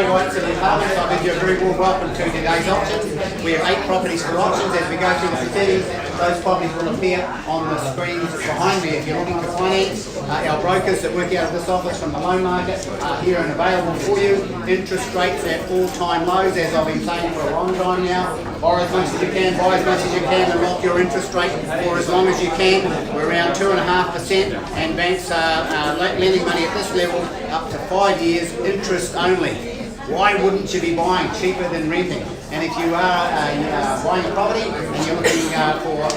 Ray White City Apartments. I bid you a very warm welcome to today's auction. We have 8 properties for auctions. As we go through the proceedings, those properties will appear on the screens behind me. If you're looking to finance, our brokers that work out of this office from the loan market are here and available for you. Interest rates at all-time lows, as I've been saying for a long time now. Borrow as much as you can, buy as much as you can, and lock your interest rate for as long as you can. We're around 2.5%, and banks are lending money at this level up to 5 years, interest only. Why wouldn't you be buying cheaper than renting? And if you are buying a property and you're looking for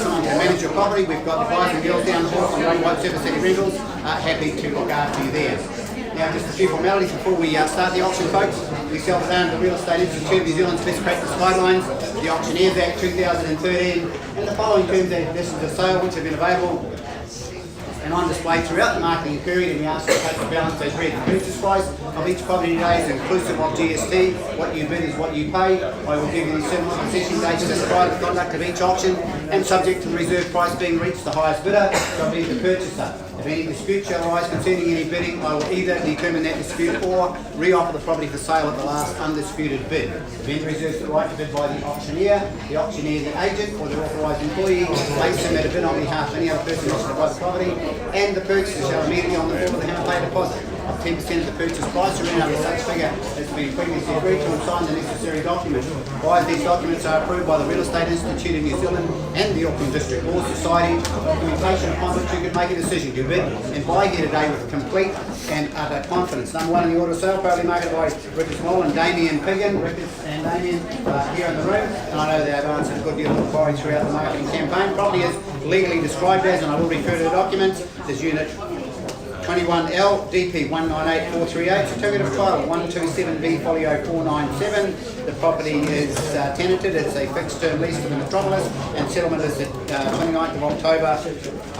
someone to manage your property, we've got the guys and girls down the hall from Ray White Surfer City Rentals, happy to look after you there. Now, just a few formalities before we start the auction, folks. We self-own the Real Estate Institute of New Zealand's best practice guidelines, the Auctioneers Act 2013, and the following terms and conditions of sale which have been available and on display throughout the marketing period, and we ask you to take the balance as read. The purchase price of each property today is inclusive of GST. What you bid is what you pay. I will give you the settlement concession dates to describe the conduct of each auction, and subject to the reserve price being reached, the highest bidder shall be the purchaser. If any dispute shall arise concerning any bidding, I will either determine that dispute or re-offer the property for sale at the last undisputed bid. The vendor reserves the right to bid by the auctioneer, the agent, or the authorised employee may submit a bid on behalf of any other person interested by the property, and the purchaser shall immediately on the form of the hammer pay deposit of 10% of the purchase price, or any such figure has been previously agreed to, and sign the necessary documents. Why these documents are approved by the Real Estate Institute of New Zealand and the Auckland District Law Society, documentation upon which you could make a decision to bid and buy here today with complete and utter confidence. Number one in the order of sale, proudly marketed by Richard Small and Damien Piggin. Richard and Damien here in the room, and I know they have answered a good deal of inquiry throughout the marketing campaign. Property is legally described as, and I will refer to the documents, as Unit 21L, DP 198438, certificate of title 127B folio 497. The property is tenanted. It's a fixed term lease to the Metropolis, and settlement is at 29th of October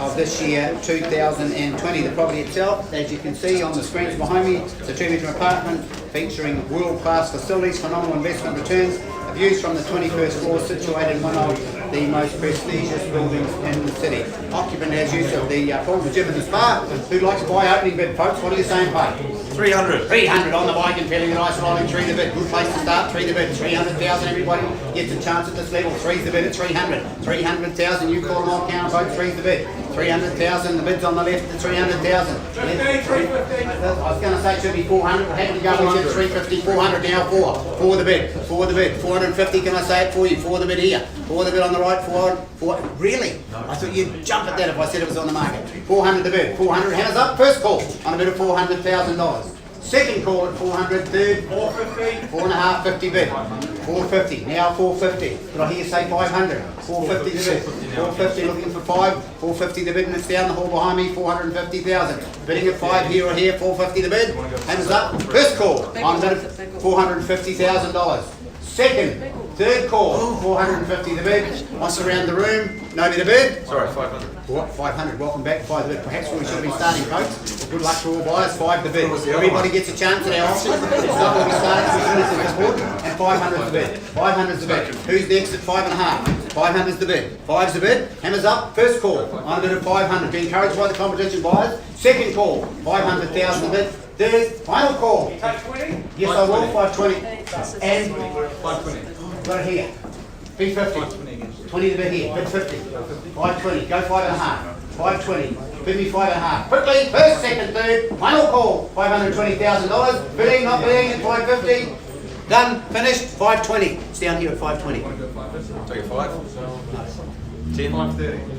of this year, 2020. The property itself, as you can see on the screens behind me, it's a 2-bedroom apartment featuring world-class facilities, phenomenal investment returns, views from the 21st floor, situated in one of the most prestigious buildings in the city. Occupant has use of the pool, the gym and the spa. Who'd like to buy opening bid, folks? What are you saying, pay? 300. 300 on the bike and feeling nice rolling, 3 the bid. Good place to start, 3 the bid. 300,000, everybody gets a chance at this level. 3's the bid at 300. 300,000, you call them all count, folks. 3's the bid. 300,000, the bid's on the left at 300,000. I was going to say it should be 400, but had to go with 350, 400 now, 4 the bid, 450, can I say it for you? 4 the bid here, 4 the bid on the right, 4, really? I thought you'd jump at that if I said it was on the market. 400 the bid, 400, hands up, first call on a bid of $400,000. Second call at 400, third, 450, 4.550 bid, 450, now 450. Did I hear you say 500? 450 the bid, 450 looking for 5, 450 the bid, and it's down the hall behind me, 450,000. Bidding at 5 here or here, 450 the bid, hands up. First call on bid of $450,000. Second, third call, 450 the bid. Once around the room, nobody the bid. Sorry, 500. What? 500, welcome back, 5 the bid. Perhaps we should be starting, folks. Good luck to all buyers, 5 the bid. Everybody gets a chance at our auction. It's not going to be starting, so this is the board. And 500 the bid. 500 the bid. Who's next at 5.5? 500 the bid. 5's the bid. Hammers up, first call on a bid of 500. Be encouraged by the competition, buyers. Second call, 500,000 the bid. Third, final call. Take 20? Yes, I will, 520. And 520. got it here. Bid 50. 20 the bid here. Bid 50. 520. Go 5.5. 520. Bid me 5.5. Quickly, first, second, third, final call. $520,000. Bidding, not bidding at 550. Done, finished, 520. It's down here at 520. Take a 5. 10. 530.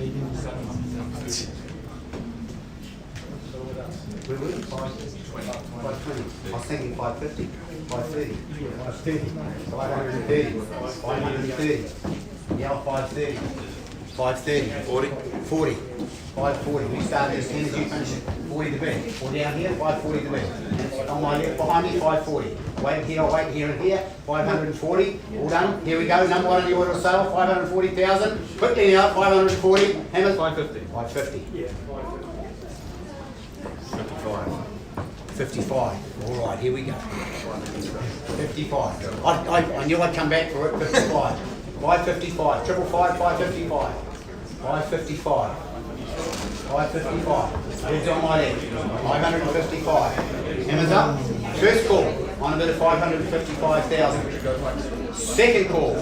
I was thinking 550, 530, 530, 530, 530, now 530, 530, 40. 40, 540. We started this 10 as you finish it. 40 the bid. Or down here, 540 the bid. On my left behind me, 540. Wait here, I'll wait here and here. 540. All done. Here we go. Number one on the order of sale, 540,000. Quickly now, 540. Hammers. 550. 550. Yeah, 55. 55. All right, here we go. 55. I knew I'd come back for it. 55. 555. 555. 555. 555. 555. Heads on my left. 555. Hammers up. First call on a bid of 555,000. Second call.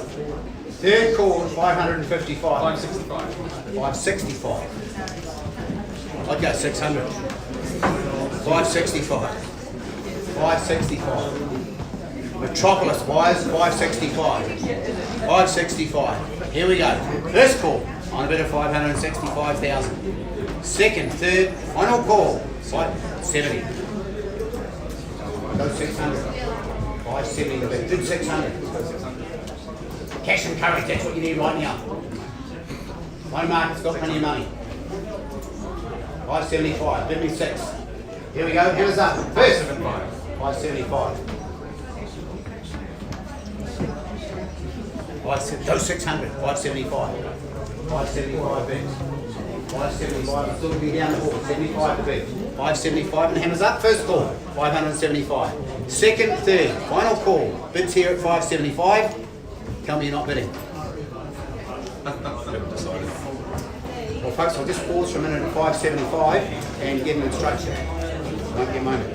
Third call is 555. 565. 565. I'd go 600. 565. 565. Metropolis wires 565. 565. Here we go. First call on a bid of 565,000. Second, third, final call. 570. Go 600. 570 the bid. Bid 600. Cash and courage, that's what you need right now. One market's got plenty of money. 575. Bid me 6. Here we go. Hands up. First. 575. Go 600. 575. 575 bids. 575. Still to be down the board. 75 to bid. 575 and hammers up. First call. 575. Second, third, final call. Bids here at 575. Tell me you're not bidding. Well, folks, I'll just pause for a minute at 575 and get an instruction. Won't be a moment.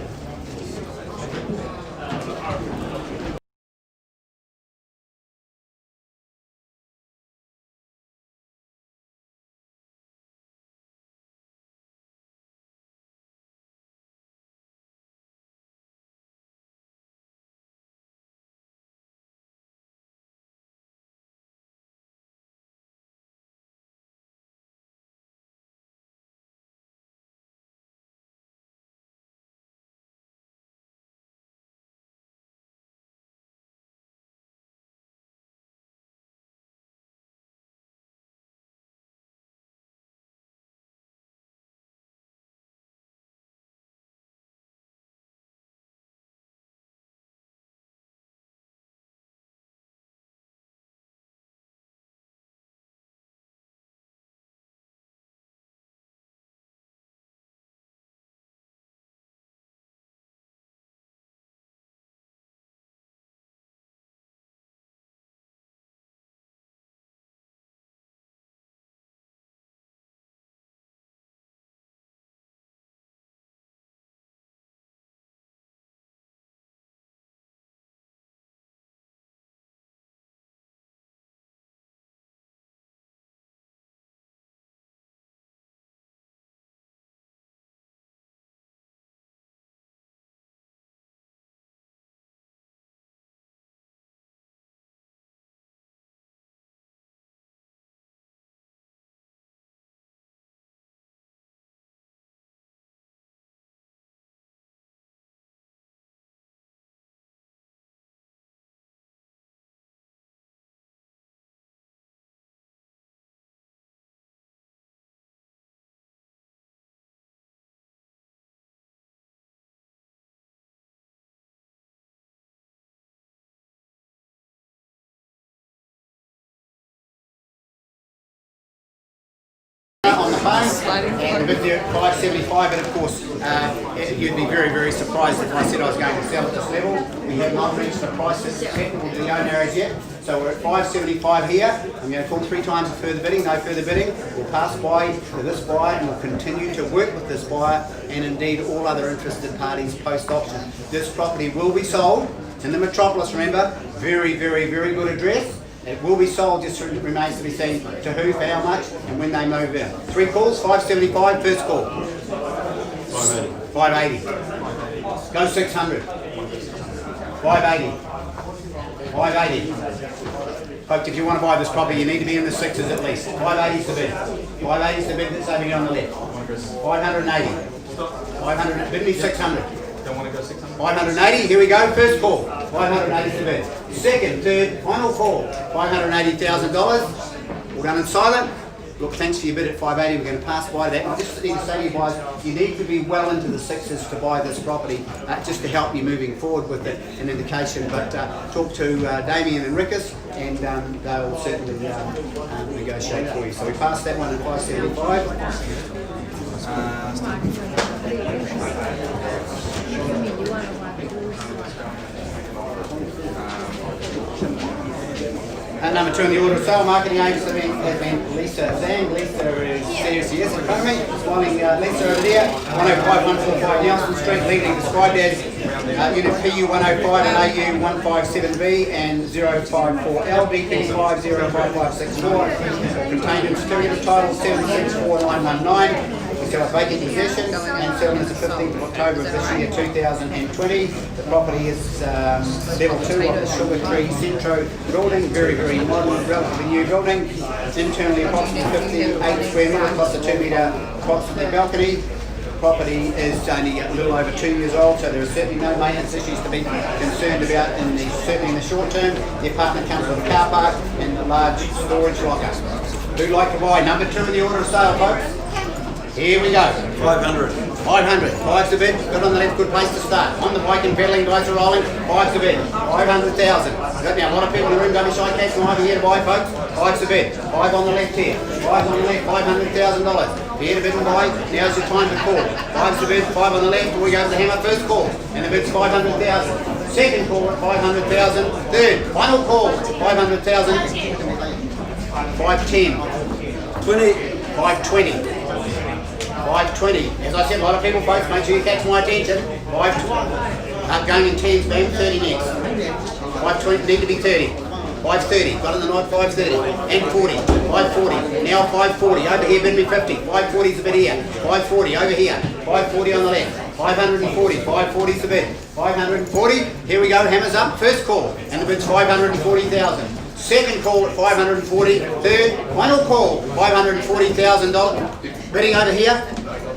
On the phone and bid there at 575, and of course you'd be very, very surprised if I said I was going to sell at this level. We have not reached a price that's acceptable to the owner as yet, so we're at 575 here. I'm going to call 3 times for further bidding. No further bidding. We'll pass by to this buyer and we'll continue to work with this buyer and indeed all other interested parties post auction. This property will be sold in the Metropolis, remember, very, very, very good address. It will be sold, just remains to be seen to who, for how much, and when they move in. 3 calls, 575, first call. 580. Go 600. 580. 580. Folks, if you want to buy this property, you need to be in the 6s at least. 580 is the bid. 580 is the bid that's over here on the left. 580. 500, bid me 600. Don't want to go 600? 580, here we go, first call. 580 is the bid. Second, third, final call. $580,000. All done in silent. Look, thanks for your bid at 580. We're going to pass by that. I just need to say to you guys, you need to be well into the 6s to buy this property, just to help you moving forward with it, an indication. But talk to Damien and Rickus, and they'll certainly negotiate for you. So we passed that one at 575. Number 2 in the order of sale, marketing agent has been Lisa Zhang. Lisa is CSCS in front of me. Smiling Lisa over there. 105 145 Nelson Street, legally described as unit PU 105 and AU 157B and 054L, BP 505564. Contained in certificate of title 764919. We sell a vacant possession and selling as the 15th of October of this year 2020. The property is level 2 of the Sugar Tree Centro building, very modern, relatively new building. Internally approximately 58 square metres plus a 2 metre approximately balcony. The property is only a little over 2 years old, so there are certainly no maintenance issues to be concerned about certainly in the short term. The apartment comes with a car park and a large storage locker. Who'd like to buy? Number 2 in the order of sale, folks. Here we go. 500. 500. 5's the bid. Good on the left, good place to start. On the bike and pedaling, dice are rolling. 5's the bid. 500,000. Got now a lot of people in the room, don't be shy, cats from over here to buy, folks. 5's the bid. 5 on the left here. 5 on the left, $500,000. Here to bid and buy. Now's your time to call. 5's the bid. 5 on the left. We go to the hammer. First call. And the bid's 500,000. Second call at 500,000. Third. Final call. 500,000. 510. 20. 520. 520. As I said, a lot of people, folks, make sure you catch my attention. 520. Going in 10s, being 30 next. 520, need to be 30. 530. Got in the night, 530. And 40. 540. Now 540. Over here, bid me 50. 540 is the bid here. 540 over here. 540 on the left. 540. 540 is the bid. 540. Here we go. Hammers up. First call. And the bid's 540,000. Second call at 540. Third, final call, $540,000. Bidding over here.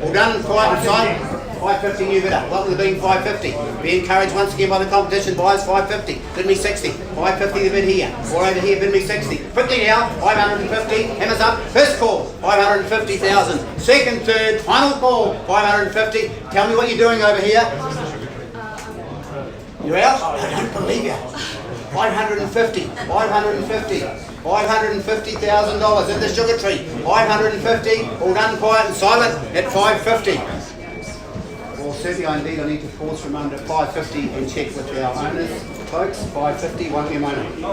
All done, quiet and silent. 550 new bidder. Welcome to being 550. Be encouraged once again by the competition. Buyers 550. Bid me 60. 550 the bid here. Or over here, bid me 60. 50 now. 550. Hammers up. First call. 550,000. Second, third, final call. 550. Tell me what you're doing over here. You're out? I don't believe you. 550. 550. $550,000 in the Sugar Tree. 550. All done, quiet and silent at 550. Well, certainly I need to pause from under 550 and check with our owners, folks. 550 won't be a moment.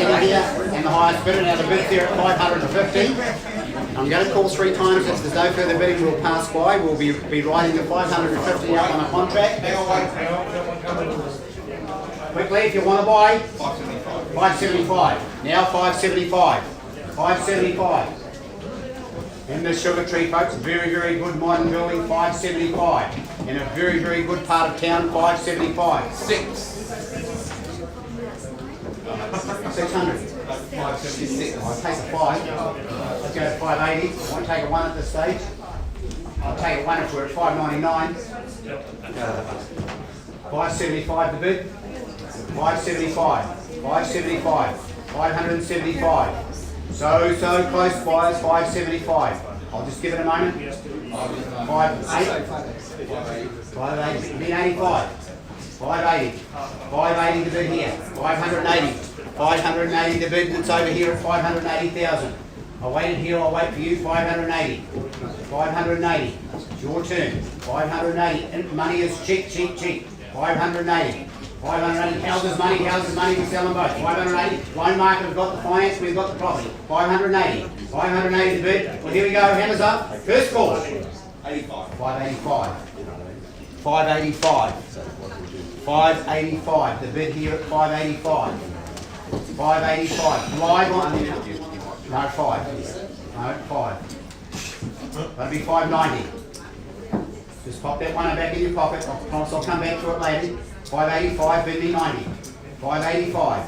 getting here, and the highest bidder. Now the bid's there at 550. I'm going to call 3 times. If there's no further bidding, we'll pass by. We'll be writing the 550 up on a contract. Quickly, if you want to buy, 575. Now 575. 575. In the Sugar Tree, folks, very, very good modern building, 575. In a very, very good part of town, 575. 600. 576. I'll take a 5. Let's go to 580. I won't take a 1 at this stage. I'll take a 1 if we're at 599. 575 the bid. 575. 575. 575. So close buyers, 575. I'll just give it a moment. 580. 580. Bid 85. 580. 580 to bid here. 580. 580 to bid that's over here at 580,000. I waited here, I'll wait for you. 580. 580. It's your turn. 580. And money is cheap, cheap, cheap. 580. 580. Houses money, we sell them both. 580. Loan market, we've got the finance, we've got the property. 580. 580 to bid. Well, here we go. Hammers up. First call. 85. 585. 585. 585. The bid here at 585. 585. Live on. No, 5. No, 5. That'll be 590. Just pop that one back in your pocket. I promise I'll come back to it later. 585, bid me 90. 585.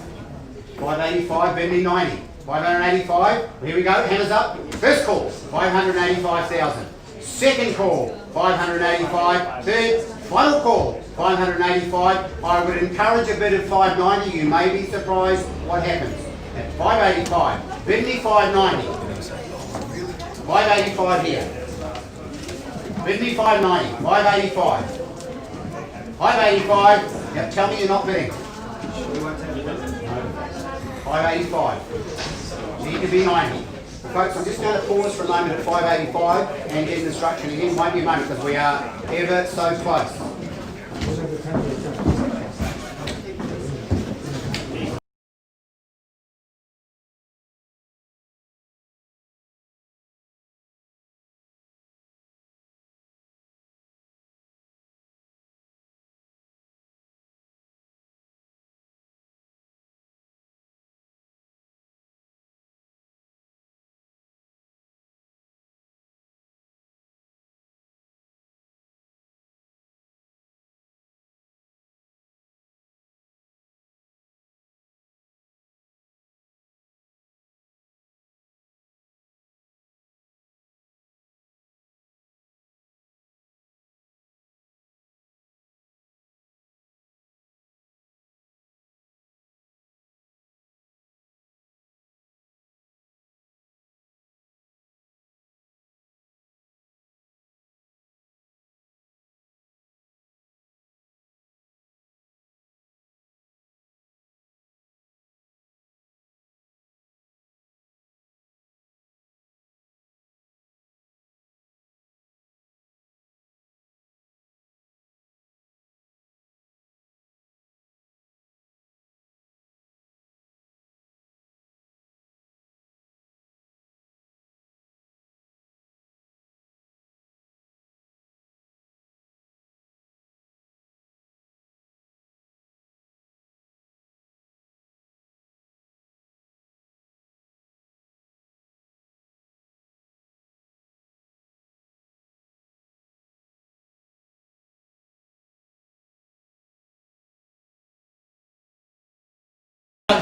585, bid me 90. 585. Here we go. Hammers up. First call. 585,000. Second call. 585. Third. Final call. 585. I would encourage a bid of 590. You may be surprised what happens. At 585. Bid me 590. 585 here. Bid me 590. 585. 585. Yep, tell me you're not bidding. 585. Need to be 90. Folks, I'm just going to pause for a moment at 585 and get an instruction again. Won't be a moment because we are ever so close.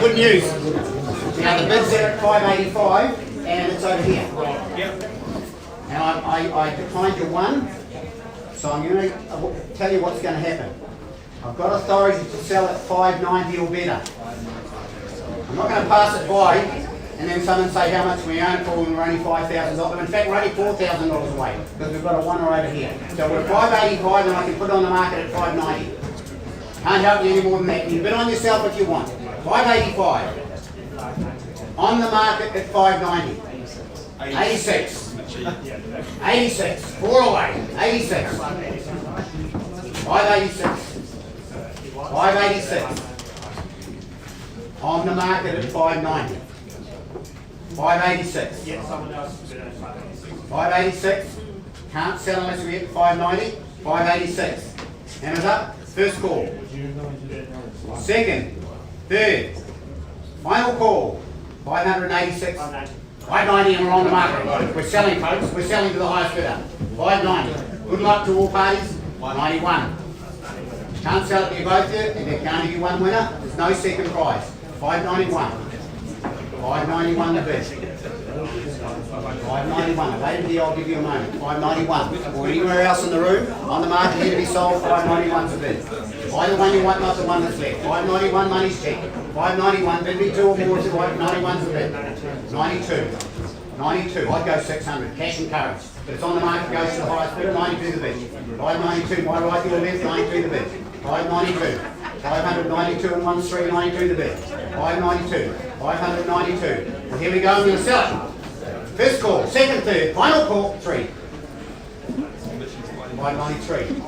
Good news. Now the bid's there at 585 and it's over here. Yep. Now I declined your 1, so I'm going to tell you what's going to happen. I've got authority to sell at 590 or better. I'm not going to pass it by and then someone say how much we own it for when we're only $5,000. In fact, we're only $4,000 away because we've got a 1 over here. So we're 585 and I can put it on the market at 590. Can't help you any more than that. You can bid on yourself if you want. 585. On the market at 590. 86. 86. 4 away. 86. 586. 586. On the market at 590. 586. Yeah, someone else is bid at 586. 586. Can't sell unless we get 590. 586. Hammers up. First call. Second. Third. Final call. 586. 590 and we're on the market. We're selling, folks. We're selling to the highest bidder. 590. Good luck to all parties. 91. Can't sell it to you both yet, and there can only be one winner. There's no second prize. 591. 591 the bid. 591. Later here I'll give you a moment. 591. Or anywhere else in the room, on the market here to be sold, 591's the bid. Buy the one you want, not the one that's left. 591 money's cheap. 591, bid me two or more if you want. 91's the bid. 92. 92. I'd go 600. Cash and courage. But it's on the market, goes to the highest bidder. 92 the bid. 592. My right, your left. 92 the bid. 592. 592 and 1 3. 92 the bid. 592. 592. Well, here we go. I'm going to sell it. First call. Second, third. Final call. 3. 593.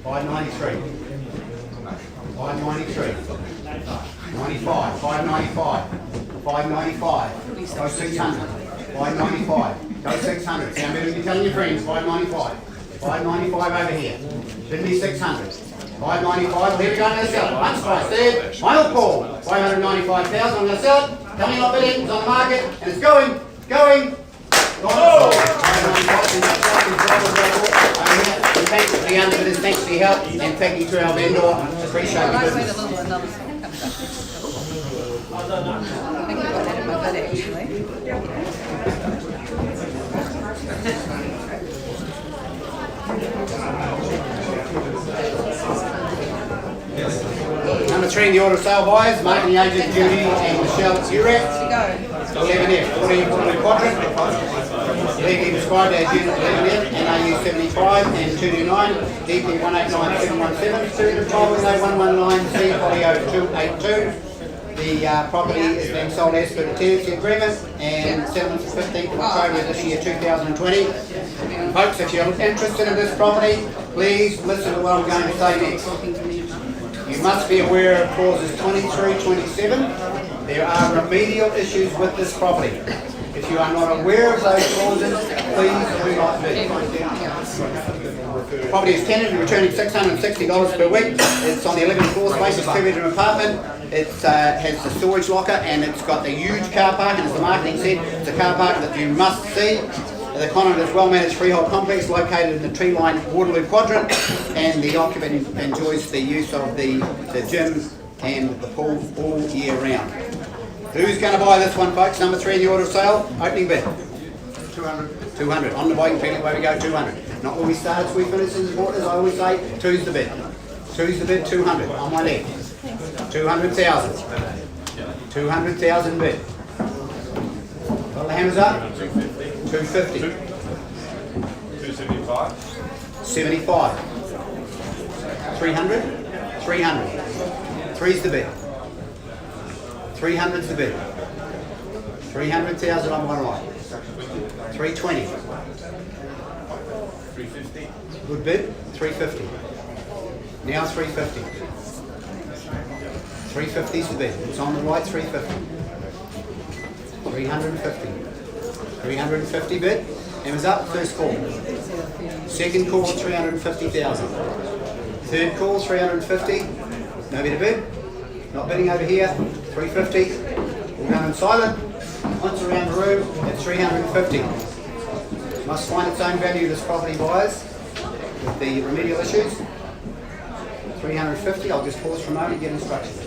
593. 593. 95. 595. 595. Go 600. 595. Go 600. See, I'm going to be telling your friends. 595. 595 over here. Should be 600. 595. Well, here we go. I'm going to sell it. Once price. Third. Final call. 595,000. I'm going to sell it. Tell me not bidding. It's on the market. And it's going. Going. Oh! Thanks to the underbidders, thanks for your help, and thank you to our vendor. Appreciate your Wait a business. little, another second comes back. I think you've got that in my gut actually. Number 3 in the order of sale buyers, marketing agent Judy and Michelle Urek. Go. 11F, 14 quadrant. Legally described as Unit 11F, NAU 75 and 229, DP 189717, student following A119C, folio 282. The property is being sold as per the tenancy agreement and settlement for 15th of October this year 2020. Folks, if you're interested in this property, please listen to what I'm going to say next. You must be aware of clauses 23, 27. There are remedial issues with this property. If you are not aware of those clauses, please do not bid. The property is tenanted and returning $660 per week. It's on the 11th floor, spacious 2-bedroom apartment. It has the storage locker and it's got the huge car park, and as the marketing said, it's a car park that you must see. The Conant is well-managed freehold complex located in the tree-lined Waterloo quadrant, and the occupant enjoys the use of the gym and the pool all year round. Who's going to buy this one, folks? Number 3 in the order of sale, opening bid. 200. 200. On the bike and feeling where we go, 200. Not where we start, it's where we finish as supporters. I always say, 2's the bid. 2's the bid, 200. On my left. 200,000. 200,000 bid. Got the hammers up? 250. 275. 75. 300. 300. 3's the bid. 300's the bid. 300,000 on one right. 320. 350. Good bid. 350. Now 350. 350's the bid. It's on the right. 350. 350. 350 bid. Hammers up. First call. Second call 350,000. Third call 350. Nobody to bid. Not bidding over here. 350. All done in silent. Once around the room at 350. Must find its own value, this property, buyers, with the remedial issues. 350. I'll just pause for a moment and get instructions.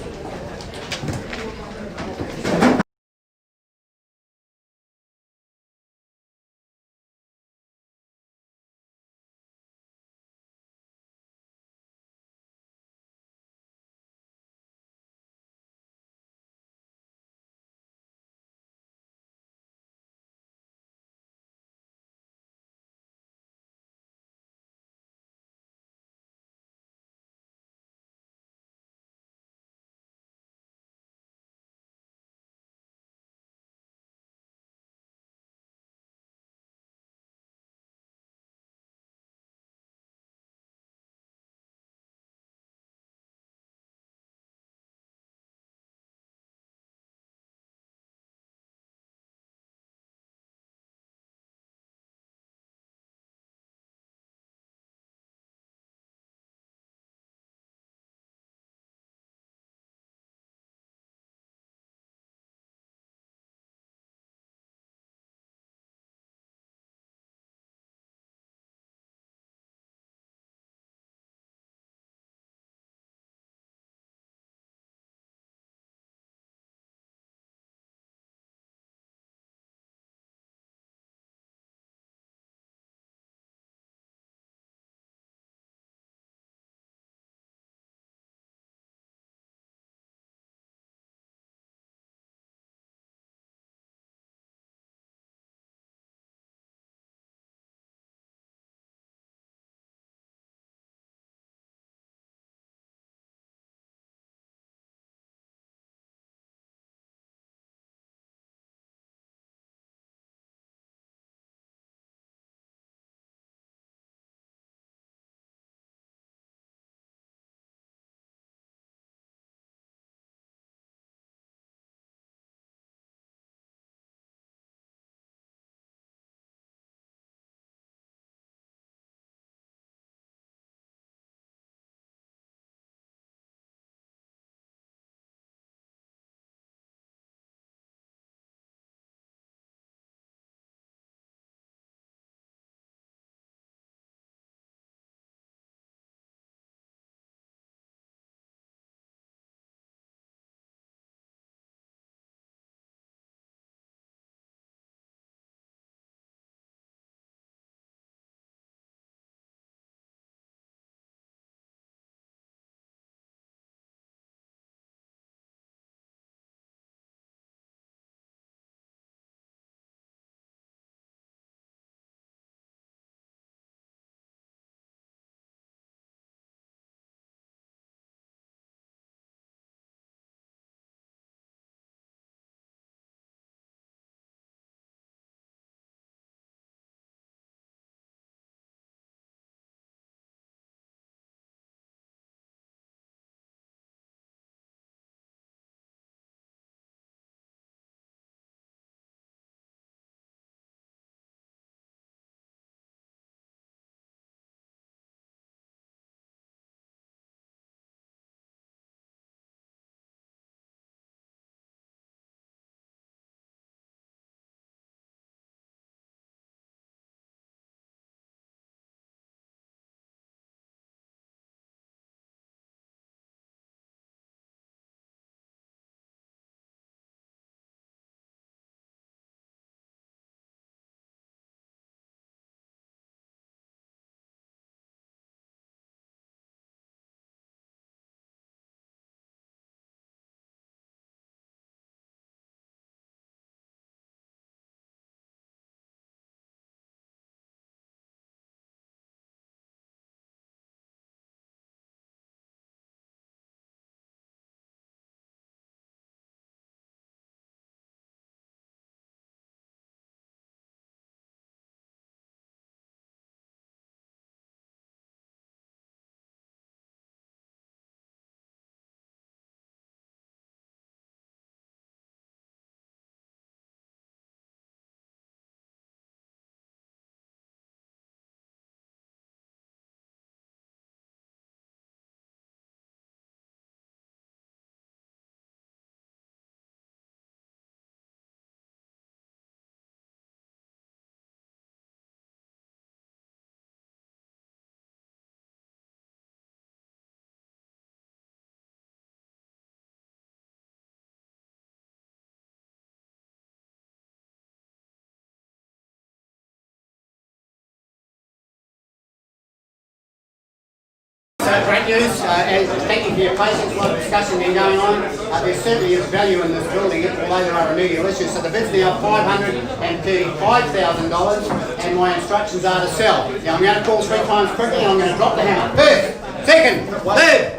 news, and thank you for your patience while the discussion been going on. There certainly is value in this building, although there are remedial issues. So the bid's now $535,000, and my instructions are to sell. Now I'm going to call 3 times quickly, and I'm going to drop the hammer. First, second, third.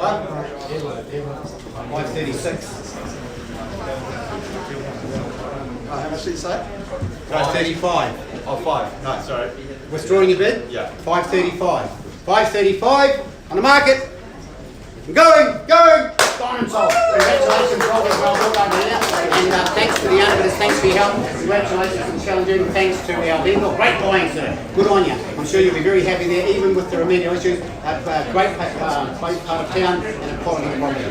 536. How much did you say? 535. Oh, 5. No, sorry. Withdrawing your bid? Yeah. 535. 535 on the market. Going. Diamond sold. Congratulations, Rob, as well done over here. And thanks to the underbidders, thanks for your help. Congratulations to challenging. Thanks to our vendor. Great buying, sir. Good on you. I'm sure you'll be very happy there, even with the remedial issues. Great part of town and a quality property.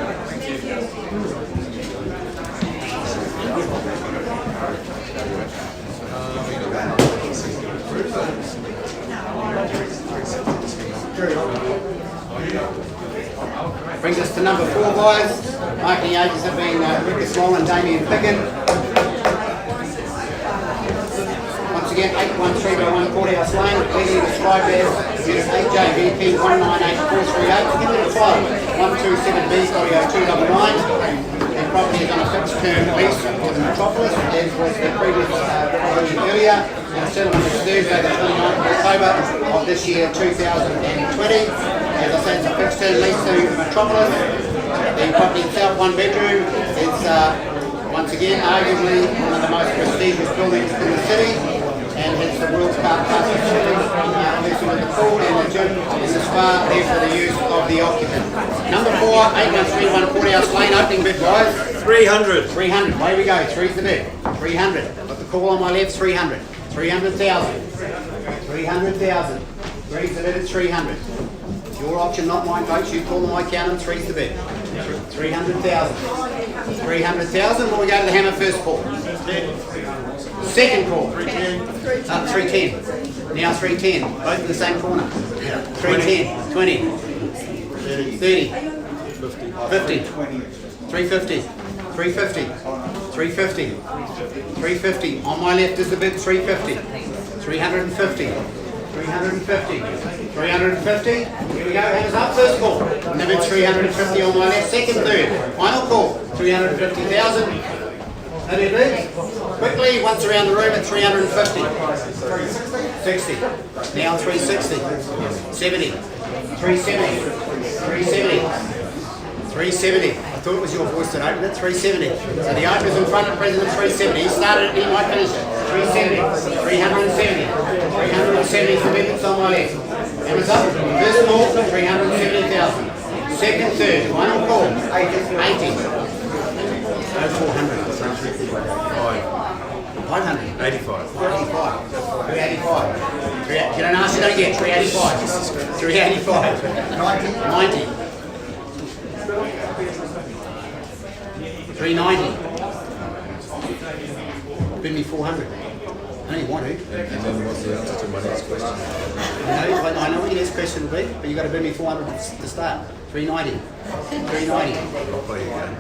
Brings us to number 4 buyers. Marketing agents have been Ricky Small and Damien Piggin. Once again, 81301 Courthouse Lane, legally described as Unit 8JVP 198438. Give it a file 127B.0299. The property is on a fixed term lease to the Metropolis, as was the previous resolution earlier. And the settlement is Thursday, the 29th of October of this year, 2020. As I said, it's a fixed term lease to Metropolis. The property itself, 1 bedroom. It's once again arguably one of the most prestigious buildings in the city, and it's the world's class facility, obviously with the pool and the gym and the spa there for the use of the occupant. Number 4, 8131 Courthouse Lane, opening bid wise. 300. 300, away we go, 3's the bid. 300, got the call on my left, 300. 300,000. 300,000. 3's the bid at 300. Your option, not mine, folks. You call them, I count them. 3's the bid. 300,000. 300,000. Well, we go to the hammer first call. Second call. 310. Now 310. Both in the same corner. 310. 20. 30. 50. 350. 350. 350. 350. On my left is the bid. 350. 350. 350. 350. Here we go. Hands up. First call. Number 350 on my left. Second, third. Final call. 350,000. Quickly, once around the room at 350. 60. Now 360. 70. 370. 370. 370. I thought it was your voice that opened it. 370. So the opener's in front of President 370. He started it, he might finish it. 370. 370. 370 is the bid that's on my left. And it's up. First call, 370,000. Second, third. Final call, 80. 400. 500. 85. 385. 385. If you don't ask, you don't get. 385. 385. 90. 390. Bid me 400. I know you want to. And then what's the answer to my next question? I know what your next question will be, but you've got to bid me 400 to start. 390. 390. I'll play you again.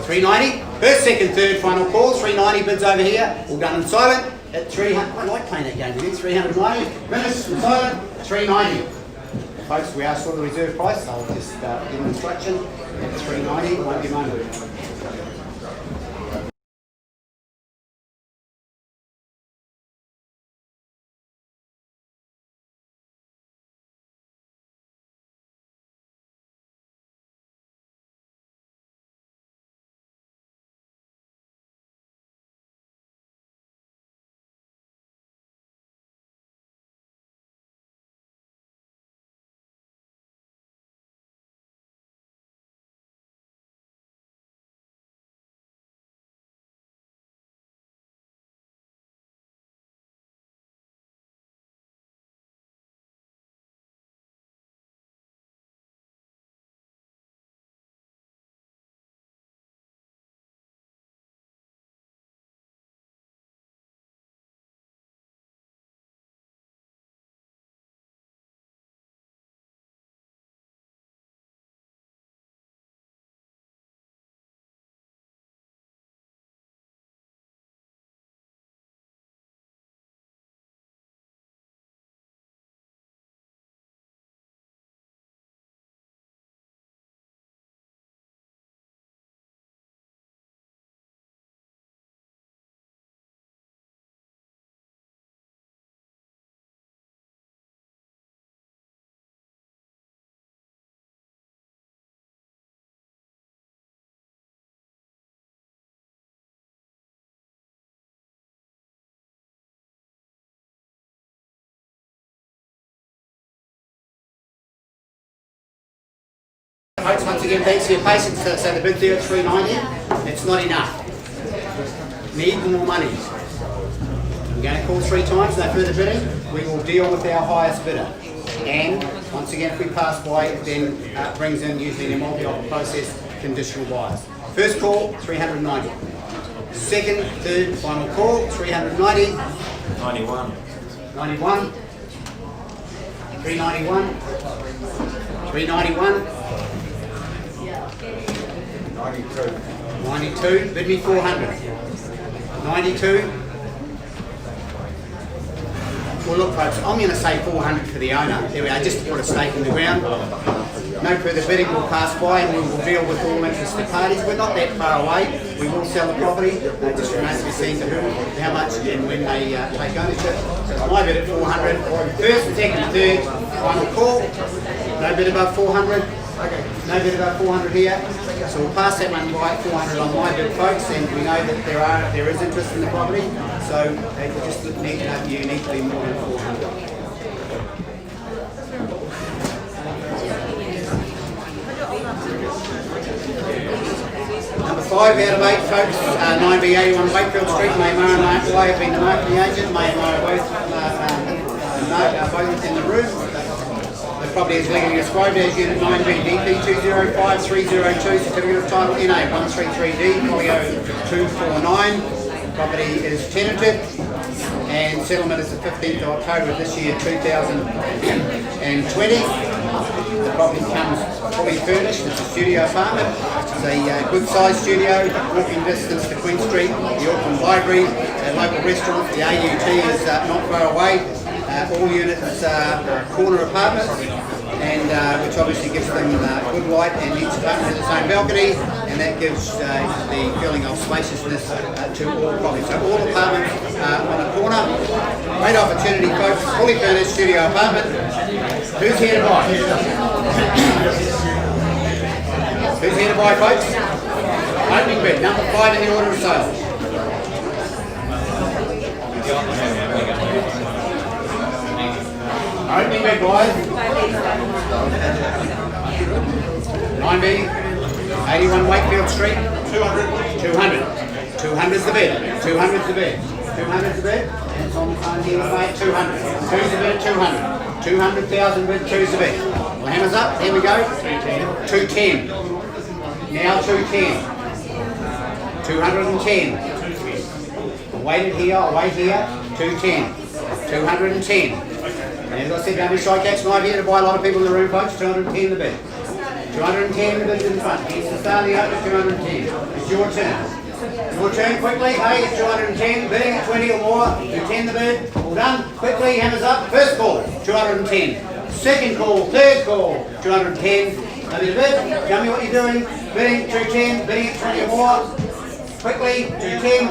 390. First, second, third, final call. 390 bids over here. All done and silent. At 300. I like playing that game with you. 390. Minutes and silent. 390. Folks, we are still the reserve price. I'll just give an instruction. At 390. Won't be a moment. folks, once again, thanks for your patience. So the bid there at 390, it's not enough. Need more money. I'm going to call 3 times, no further bidding. We will deal with our highest bidder. And once again, if we pass by, it then brings in usually a multi-offer process conditional buyers. First call, 390. Second, third, final call, 390. 91. 91. 391. 391. 92. Bid me 400. 92. Well look folks, I'm going to say 400 for the owner. There we are, just to put a stake in the ground. No further bidding will pass by and we will deal with all interested parties. We're not that far away. We will sell the property. It just remains to be seen to whom, how much and when they take ownership. So it's my bid at 400. First, second, third, final call. No bid above 400. No bid above 400 here. So we'll pass that one by at 400 on my bid, folks, and we know that there is interest in the property. So we just need to know you need to be more than 400. Number 5 out of 8, folks, 9B81 Wakefield Street, May Mara and Mark Way have been the marketing agent. May and Mara both in the room. The property is legally described as Unit 9B DP 205302, Certificate of Title NA 133D, Folio 249. Property is tenanted and settlement is the 15th of October this year 2020. The property comes fully furnished. It's a studio apartment. It's a good sized studio, walking distance to Queen Street, the Auckland Library, a local restaurant, the AUT is not far away. All units are corner apartments, and which obviously gives them good light, and each apartment has its own balcony, and that gives the feeling of spaciousness to all properties. So all apartments on a corner. Great opportunity, folks. Fully furnished studio apartment. Who's here to buy? Who's here to buy, folks? Opening bid, number 5 in the order of sale. Opening bid, boys. 9B, 81 Wakefield Street. 200. 200. 200's the bid. 200's the bid. 200's the bid. And it's on the phone here, mate. 200. 2's the bid, 200. 200,000 bid, 2's the bid. Well, hammers up. Here we go. 210. Now 210. 210. I'll wait it here. I'll wait here. 210. 210. And as I said, don't be shy, catch my here to buy a lot of people in the room, folks. 210 the bid. 210 the bid in front. Here's the start of the open, 210. It's your turn. Your turn quickly. Hey, it's 210. Bidding at 20 or more. 210 the bid. All done. Quickly, hammers up. First call, 210. Second call, third call, 210. Now the bid. Tell me what you're doing. Bidding 210. Bidding at 20 or more. Quickly, 210.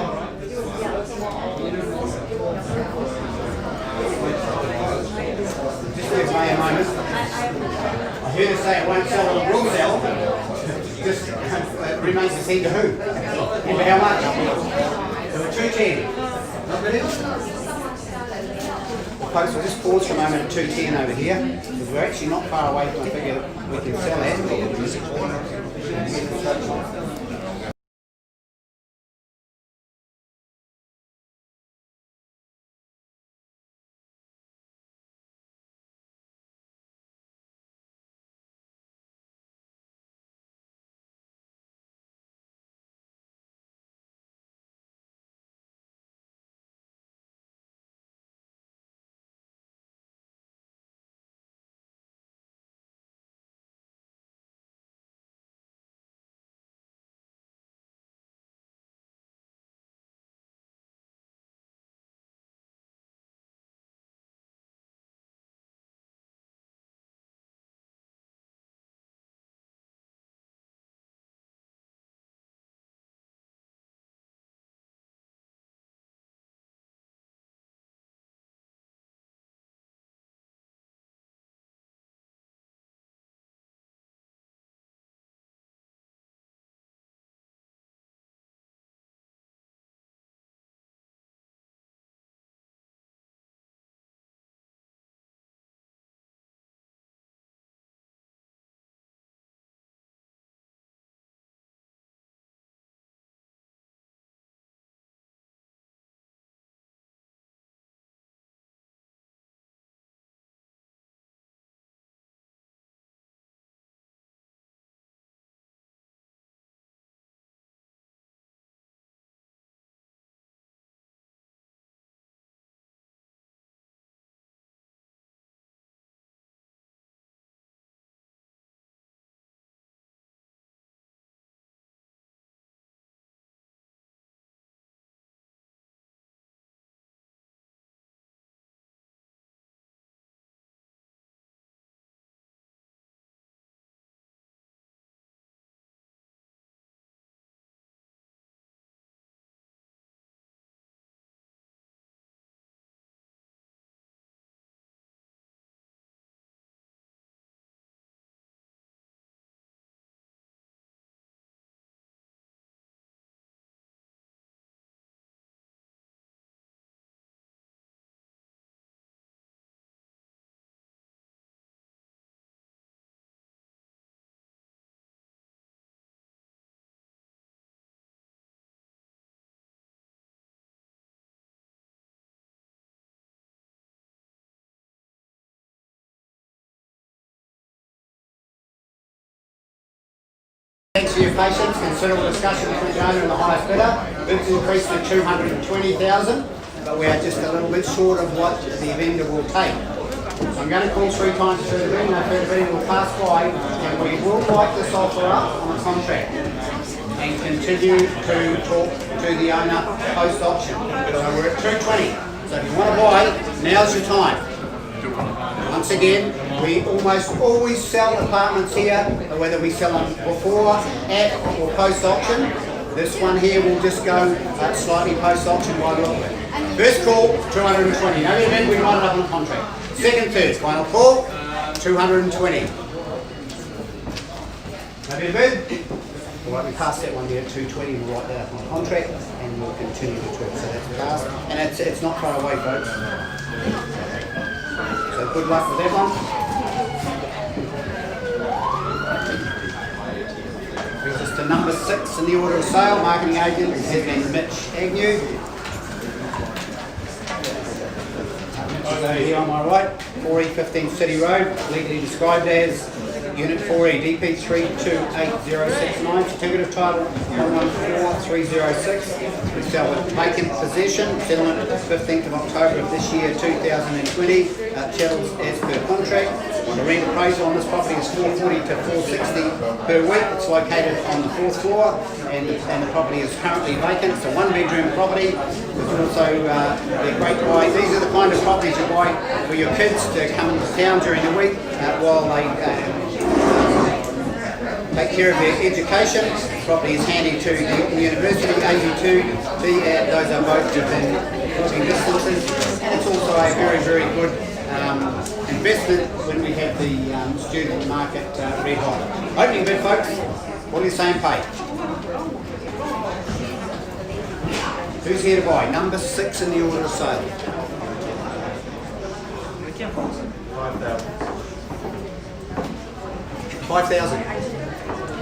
Just give me a moment. I heard her say it won't sell, it will sell. Just remains to see to who and for how much. So 210. Not bidding? Folks, we'll just pause for a moment at 210 over here, because we're actually not far away from the figure that we can sell at. for your patience. Considerable discussion between the owner and the highest bidder. Bids increased to 220,000, but we are just a little bit short of what the vendor will take. So I'm going to call 3 times further bidding. No further bidding will pass by, and we will write this offer up on a contract and continue to talk to the owner post auction. So we're at 220. So if you want to buy, now's your time. Once again, we almost always sell apartments here, whether we sell them before, at, or post auction. This one here will just go slightly post auction by the look of it. First call, 220. No event, we write it up on a contract. Second, third, final call, 220. Have you bid? All right, we passed that one there at 220. We'll write that up on a contract, and we'll continue to talk. So that's passed, and it's not far away, folks. So good luck with that one. Brings us to number 6 in the order of sale. Marketing agent has been Mitch Agnew. Over here on my right, 4E15 City Road, legally described as Unit 4E, DP328069, certificate of title 114306. We sell with vacant possession, settlement 15th of October of this year, 2020. Chattels as per contract. The rent appraisal on this property is 440 to 460 per week. It's located on the 4th floor, and the property is currently vacant. It's a 1-bedroom property. There's also they're great to buy. These are the kind of properties you buy for your kids to come into town during the week while they take care of their education. The property is handy to the Auckland University, AU2, those are both within walking distances, and it's also a very, very good investment when we have the student market red hot. Opening bid, folks. What are you saying, pay? Who's here to buy? Number 6 in the order of sale. 5,000.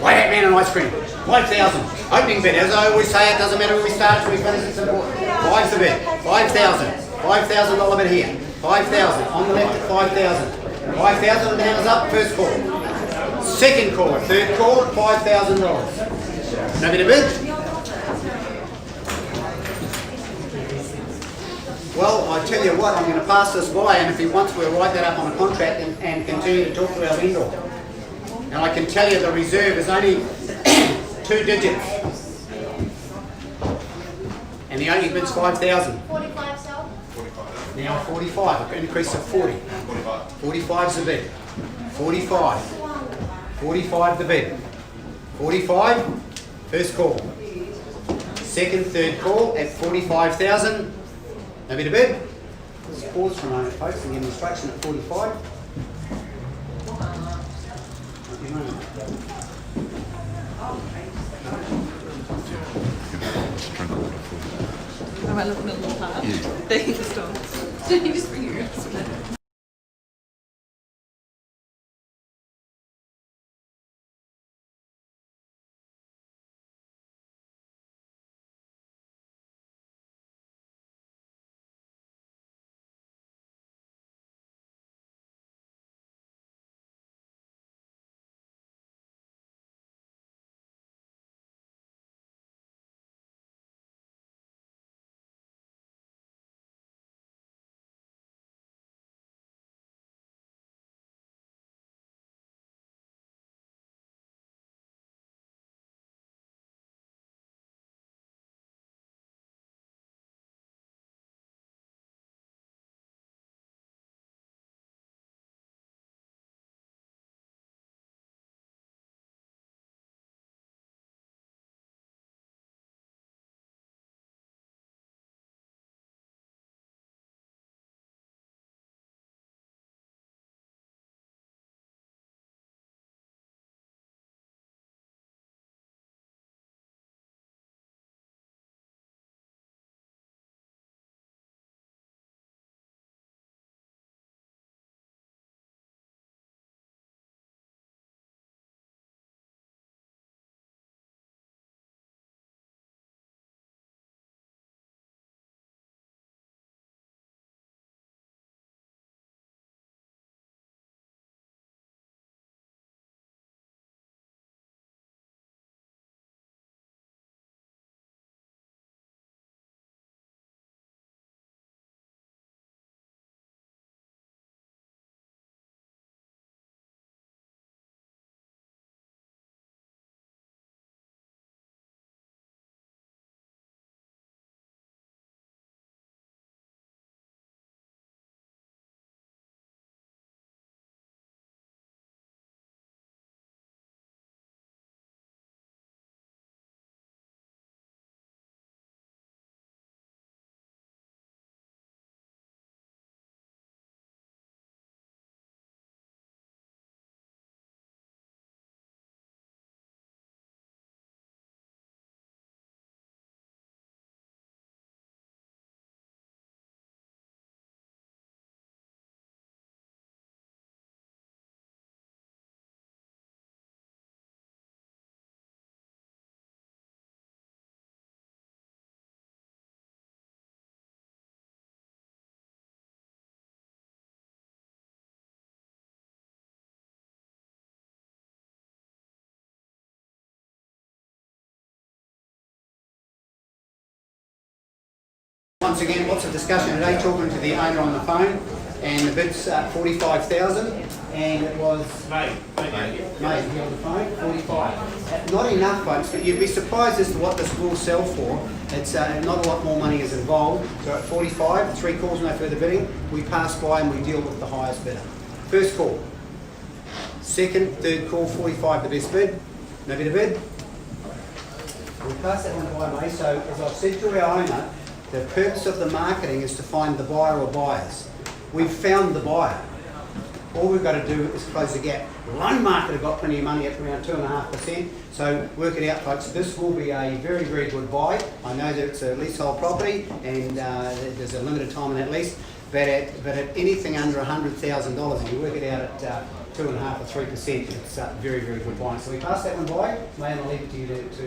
White Hat Man and ice cream. 5,000. Opening bid. As I always say, it doesn't matter where we start till we finish. It's important. 5's the bid. 5,000. $5,000 bid here. 5,000. On the left at 5,000. 5,000 and the hands up. First call. Second call. Third call at $5,000. No bid a bid. Well, I tell you what, I'm going to pass this by, and if he wants, we'll write that up on a contract and continue to talk to our vendor. And I can tell you the reserve is only 2 digits. And the only bid's 5,000. 45 sold. Now 45, an increase of 40. 45's the bid. 45. 45 the bid. 45, first call. Second, third call at 45,000. No bid a bid. Let's pause for a moment, folks, and give instruction at 45. I might look a little hard. Thanks, Tom. Did you just bring your once again, lots of discussion today, talking to the owner on the phone, and the bid's 45,000, and it was Mate, made here on the phone, 45. Not enough, folks, but you'd be surprised as to what this will sell for. It's not a lot more money is involved. So at 45, 3 calls, no further bidding, we pass by and we deal with the highest bidder. First call. Second, third call, 45 the best bid. No better bid. We pass that one by, mate. So as I've said to our owner, the purpose of the marketing is to find the buyer or buyers. We've found the buyer. All we've got to do is close the gap. Loan market have got plenty of money at around 2.5%. So work it out, folks. This will be a very, very good buy. I know that it's a leasehold property and there's a limited time on that lease. But at anything under $100,000, if you work it out at 2.5 or 3%, it's a very, very good buy. So we pass that one by. May I'll leave it to you to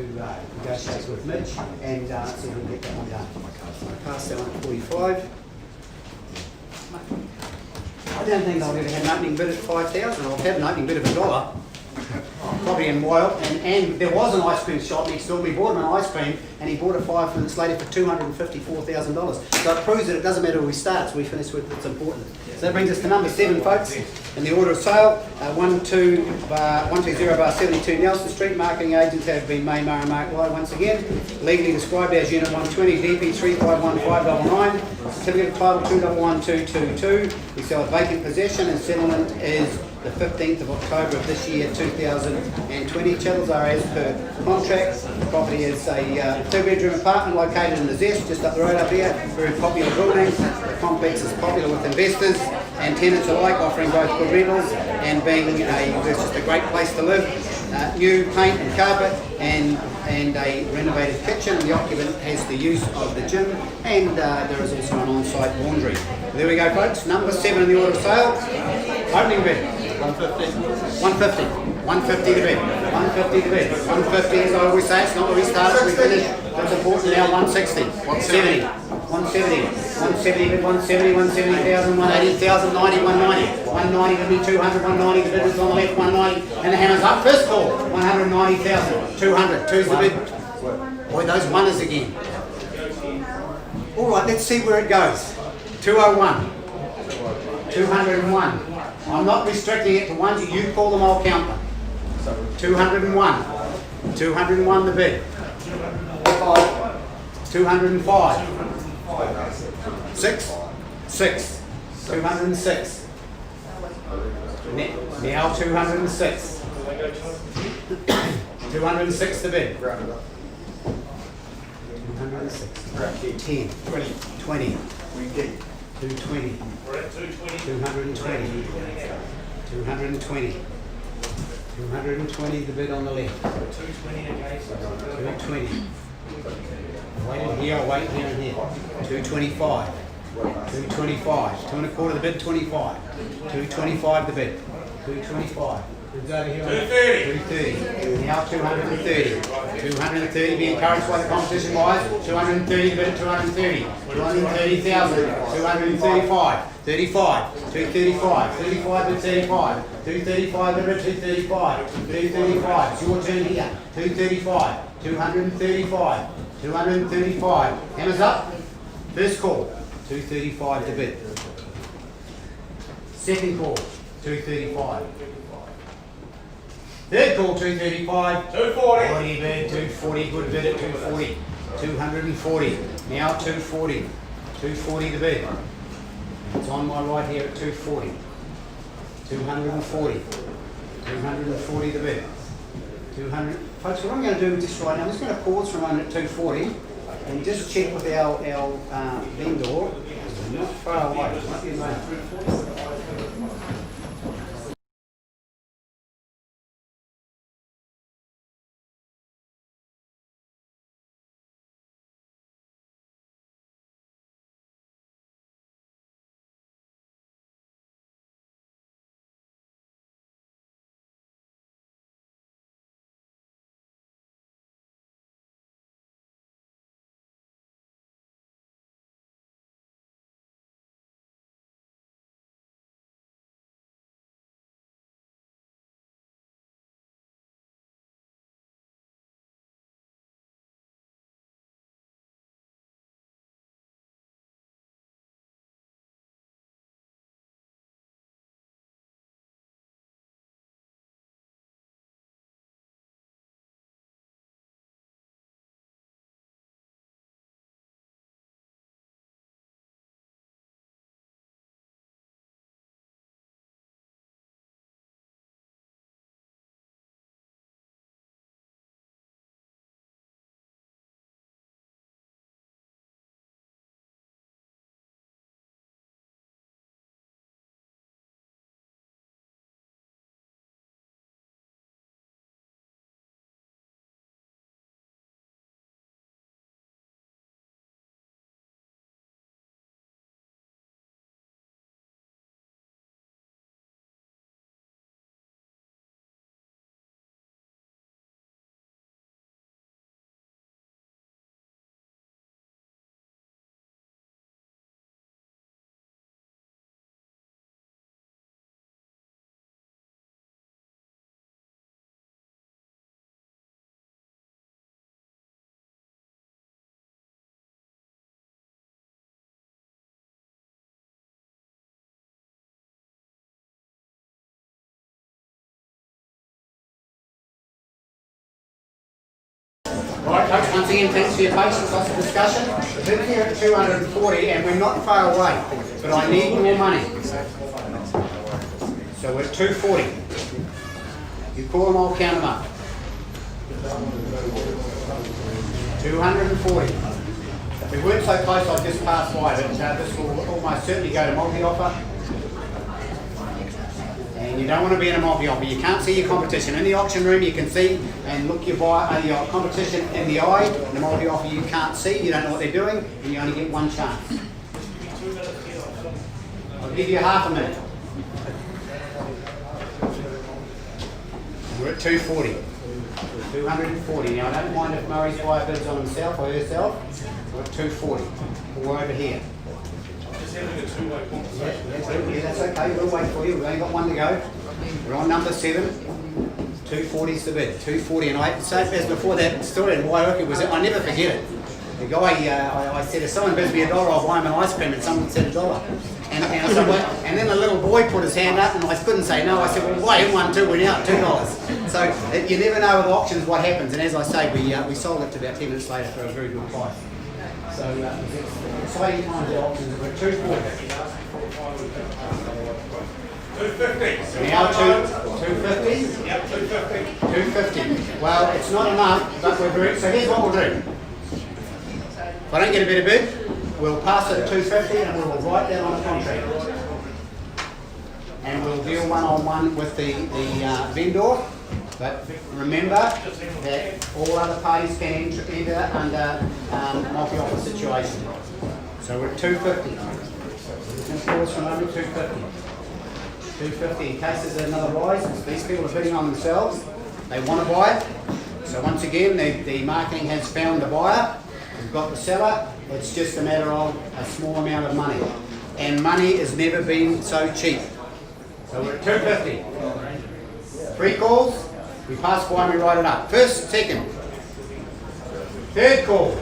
negotiate with Mitch and see if we can get that one done. I pass that one at 45. I don't think I've ever had an opening bid at 5,000. I've had an opening bid of $1. Probably in Wyld, and there was an ice cream shop next door. We bought him an ice cream, and he bought it 5 minutes later for $254,000. So it proves that it doesn't matter where we start, it's we finish with what's important. So that brings us to number 7, folks. In the order of sale, 120/72 Nelson Street. Marketing agents have been Maymar and Mark Lloyd once again. Legally described as Unit 120, DP 351599. Certificate of title 211222. We sell a vacant possession, and settlement is the 15th of October of this year, 2020. Chattels are as per contract. The property is a 2-bedroom apartment located in the Zest, just up the road up here. Very popular building. The complex is popular with investors and tenants alike, offering both good rentals and being it's just a great place to live. New paint and carpet and a renovated kitchen. The occupant has the use of the gym, and there is also an on-site laundry. There we go, folks. Number 7 in the order of sale. Opening bid. 150. 150 to bid. 150 to bid. 150, as I always say, it's not where we started, we finished. That's important now. 160. 170. 170. 170 bid. 170. 170,000. 180,000. 90. 190. 190 to be 200. 190. The bid was on the left. 190. And the hammer's up. First call. 190,000. 200. Two's the bid. Boy, those oneers again. All right, let's see where it goes. 201. 201. I'm not restricting it to ones. You call them, I'll count them. 201. 201 the bid. 205. 6. 206. Now 206. 206 the bid. 206. 10. 20. 220. we're at 220. 220. 220. 220 the bid on the left. 220 again. 220. Wait in here, wait here and here. 225. 225. 2.25 the bid, 25. 225 the bid. 225. Who's over here? 230. 230. Now 230. 230. Be encouraged by the competition wise. 230 the bid at 230. 230,000. 235. 35. 235. 35 to 35. 235 the bid, 235. 235. It's your turn here. 235. 235. 235. Hammers up. First call. 235 to bid. Second call. 235. Third call, 235. 240. 40 bid, 240, good bid at 240. 240. Now 240. 240 the bid. It's on my right here at 240. 240. 240 the bid. 200. Folks, what I'm going to do just right now, I'm just going to pause for a moment at 240 and just check with our vendor. It's not far away. It might be a moment. Right, folks, once again, thanks for your patience, lots of discussion. The bid's here at 240 and we're not far away, but I need more money. So we're at 240. You call them, I'll count them up. 240. If we weren't so close, I'd just pass by, but this will almost certainly go to multi-offer. And you don't want to be in a multi-offer. You can't see your competition. In the auction room, you can see and look your competition in the eye. In the multi-offer, you can't see. You don't know what they're doing, and you only get one chance. I'll give you half a minute. We're at 240. 240. Now, I don't mind if Murray's buyer bids on himself or herself. We're at 240. We're over here. Yeah, that's okay. We'll wait for you. We've only got one to go. We're on number 7. 240 is the bid. 240. And I have to say, as before that story in Wairoki was, I never forget it. The guy, I said, if someone bids me $1, I'll buy him an ice cream, and someone said $1. And then the little boy put his hand up, and I couldn't say no. I said, well, buy him one too. We're now at $2. So you never know with auctions what happens. And as I say, we sold it to about 10 minutes later for a very good price. So exciting times at auctions. We're at 240. 250. Now 250. Yep, 250. 250. Well, it's not enough, but we're very. So here's what we'll do. If I don't get a better bid, we'll pass it at 250 and we will write that on a contract. And we'll deal one-on-one with the vendor. But remember that all other parties can enter under multi-offer situation. So we're at 250. We're going to pause from under 250. 250 in case there's another rise. These people are bidding on themselves. They want to buy it. So once again, the marketing has found the buyer. We've got the seller. It's just a matter of a small amount of money. And money has never been so cheap. So we're at 250. 3 calls. We pass by and we write it up. First, second. Third call.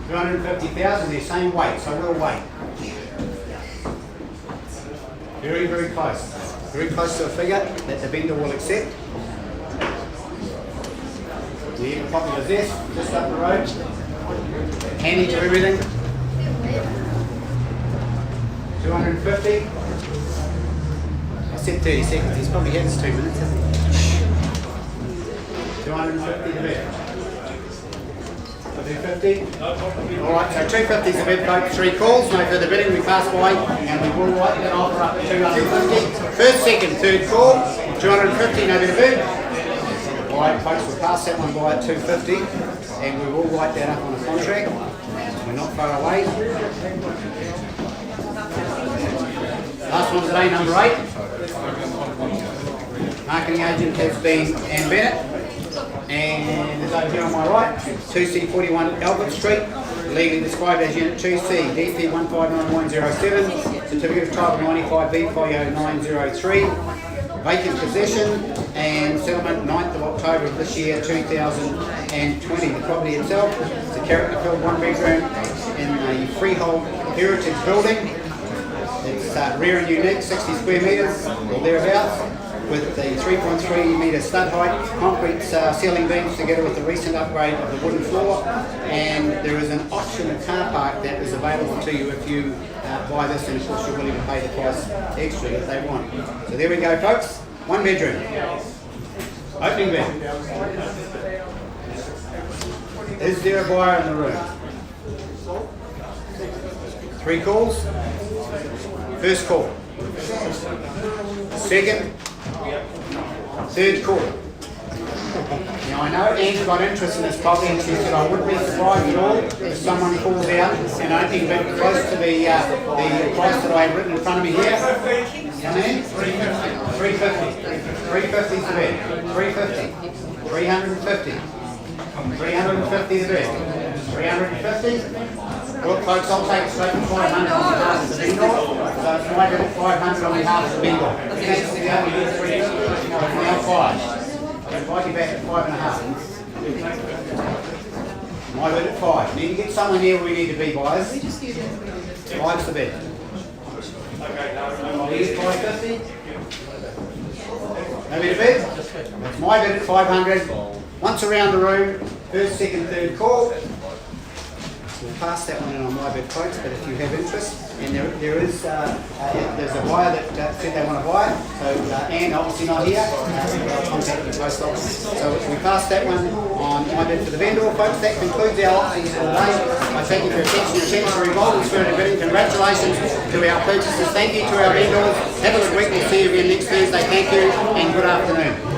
250,000, they're same weight, so we'll wait. Very, very close. Very close to a figure that the vendor will accept. We have a copy of this, just up the road. Handy to everything. 250. I said 30 seconds, he's probably had his 2 minutes, hasn't he? 250 the bid. 250. Alright, so 250 is the bid, folks. 3 calls, no further bidding. We pass by and we will write that offer up to 250. First, second, third call, 250, no better bid. Alright, folks, we'll pass that one by at 250 and we will write that up on a contract. We're not far away. Last one today, number 8. Marketing agent has been Ann Bennett. And it's over here on my right, 2C41 Albert Street, legally described as Unit 2C, DP 159107, Certificate of Title 95B 50903, vacant possession and settlement 9th of October of this year, 2020. The property itself is a character-filled 1-bedroom in a freehold heritage building. It's rare and unique, 60 square metres or thereabouts, with the 3.3 metre stud height, concrete ceiling beams together with the recent upgrade of the wooden floor, and there is an optional car park that is available to you if you buy this, and of course you're willing to pay the price extra if they want. So there we go, folks. 1 bedroom. Opening bed. Is there a buyer in the room? 3 calls. First call. Second. Third call. Now I know Anne's got interest in this property and she said I wouldn't be surprised at all if someone calls out and anything but close to the price that I have written in front of me here. Come in. 350. 350 is the bid. 350. 350. 350 the bid. 350. Look folks, I'll take straight to 500 on behalf of the vendor. So it's my bid at 500 on behalf of the vendor. Cancel the other bid at 350. Now 5. If I get back at 5.5. My bid at 5. Need to get someone here where we need to be, guys. 5's the bid. Here's 550. No better bid? It's my bid at 500. Once around the room, first, second, third call. We'll pass that one in on my bid quotes, but if you have interest, and there's a buyer that said they want to buy it, so Anne obviously not here, I'll contact the post office. So we pass that one on my bid for the vendor, folks. That concludes our auctions for today. I thank you for your attention. Your attention to Revolving Spirit of Bidding. Congratulations to our purchasers. Thank you to our vendors. Have a good week. We'll see you again next Thursday. Thank you and good afternoon.